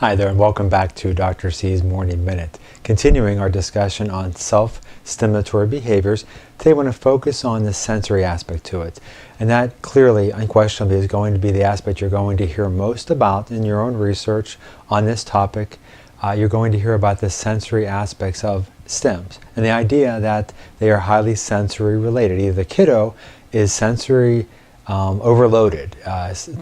Hi there, and welcome back to Dr. C's Morning Minute. Continuing our discussion on self-stimulatory behaviors, today I want to focus on the sensory aspect to it. And that clearly, unquestionably, is going to be the aspect you're going to hear most about in your own research on this topic. You're going to hear about the sensory aspects of stims and the idea that they are highly sensory related. Either the kiddo is sensory overloaded,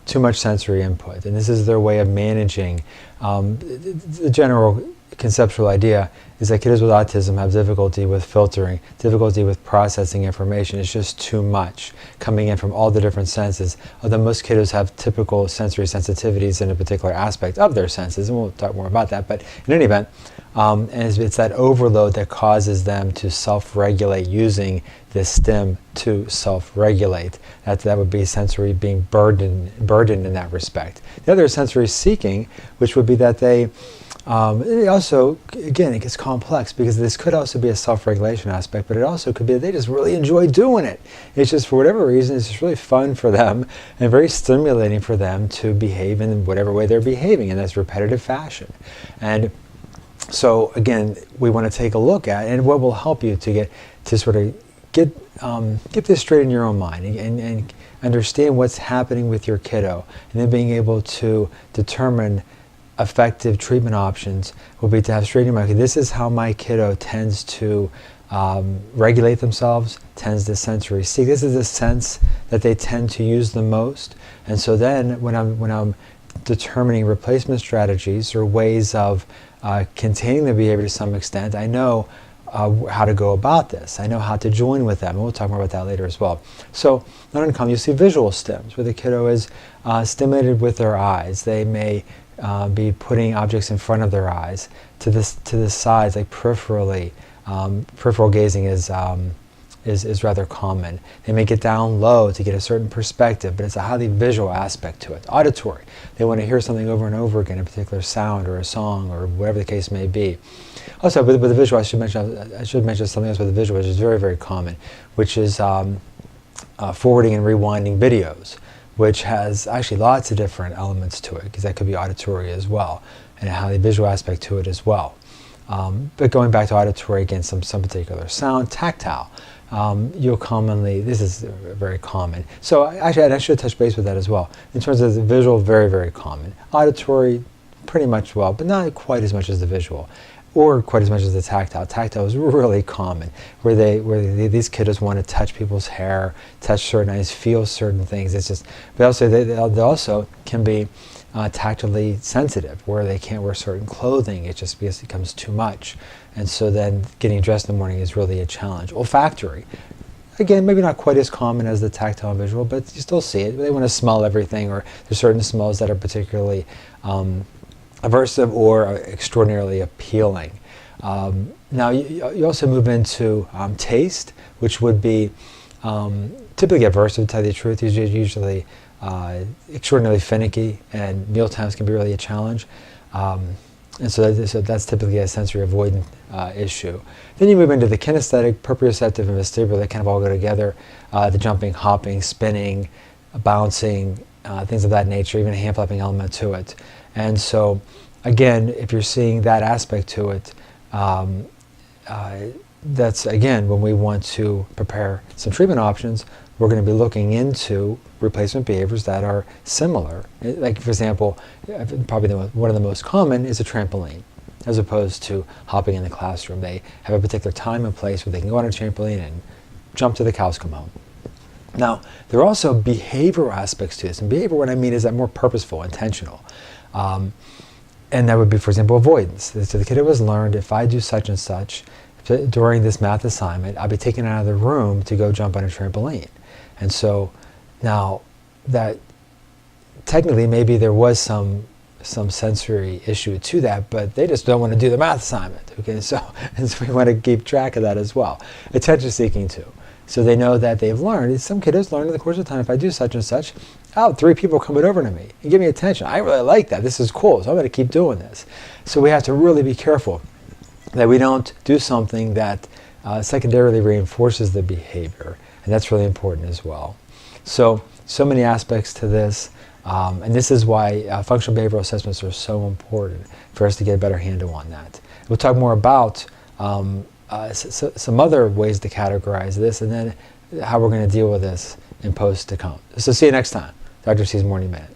too much sensory input, and this is their way of managing. The general conceptual idea is that kiddos with autism have difficulty with filtering, difficulty with processing information. It's just too much coming in from all the different senses, although most kiddos have typical sensory sensitivities in a particular aspect of their senses, and we'll talk more about that. But in any event, and it's that overload that causes them to self-regulate using this stim to self-regulate. That would be sensory being burdened in that respect. The other is sensory seeking, which would be that they also, again, it gets complex because this could also be a self-regulation aspect, but it also could be that they just really enjoy doing it. It's just, for whatever reason, it's just really fun for them and very stimulating for them to behave in whatever way they're behaving in this repetitive fashion. And so, again, we want to take a look at, and what will help you to get this straight in your own mind and understand what's happening with your kiddo, and then being able to determine effective treatment options will be to have straight in your mind, okay, this is how my kiddo tends to regulate themselves, tends to sensory seek. This is the sense that they tend to use the most. And so then when I'm determining replacement strategies or ways of containing the behavior to some extent, I know how to go about this. I know how to join with them, and we'll talk more about that later as well. So, not uncommon, you see visual stims, where the kiddo is stimulated with their eyes. They may be putting objects in front of their eyes, to the sides, like peripherally. Peripheral gazing is rather common. They may get down low to get a certain perspective, but it's a highly visual aspect to it. Auditory, they want to hear something over and over again, a particular sound or a song or whatever the case may be. Also, with the visual, I should mention something else with the visual, which is very, very common, which is forwarding and rewinding videos, which has actually lots of different elements to it, because that could be auditory as well, and a highly visual aspect to it as well. But going back to auditory, again, some particular sound. Tactile, you'll commonly, this is very common. So actually, I should touch base with that as well. In terms of the visual, very, very common. Auditory, pretty much well, but not quite as much as the visual, or quite as much as the tactile. Tactile is really common, where these kiddos want to touch people's hair, touch certain eyes, feel certain things. It's just, but also they also can be tactily sensitive, where they can't wear certain clothing. It just becomes too much, and so then getting dressed in the morning is really a challenge. Olfactory, again, maybe not quite as common as the tactile and visual, but you still see it. They want to smell everything, or there's certain smells that are particularly aversive or extraordinarily appealing. Now you also move into taste, which would be typically aversive, to tell you the truth. Usually extraordinarily finicky, and meal times can be really a challenge. And so that's typically a sensory avoidant issue. Then you move into the kinesthetic, proprioceptive, and vestibular. They kind of all go together. The jumping, hopping, spinning, bouncing, things of that nature, even a hand flapping element to it. And so, again, if you're seeing that aspect to it, that's, again, when we want to prepare some treatment options, we're going to be looking into replacement behaviors that are similar. Like, for example, probably one of the most common is a trampoline, as opposed to hopping in the classroom. They have a particular time and place where they can go on a trampoline and jump till the cows come home. Now, there are also behavioral aspects to this. And behavior, what I mean, is that more purposeful, intentional. And that would be, for example, avoidance. So the kiddo has learned, if I do such and such during this math assignment, I'll be taken out of the room to go jump on a trampoline. And so now that technically maybe there was some sensory issue to that, but they just don't want to do the math assignment. Okay, so we want to keep track of that as well. Attention seeking too. So they know that they've learned. Some kiddos learn in the course of time, if I do such and such, 3 people coming over to me and give me attention. I really like that. This is cool. So I'm going to keep doing this. So we have to really be careful that we don't do something that secondarily reinforces the behavior. And that's really important as well. So many aspects to this. And this is why functional behavioral assessments are so important for us to get a better handle on that. We'll talk more about some other ways to categorize this, and then how we're going to deal with this in posts to come. So see you next time. Dr. C's Morning Minute.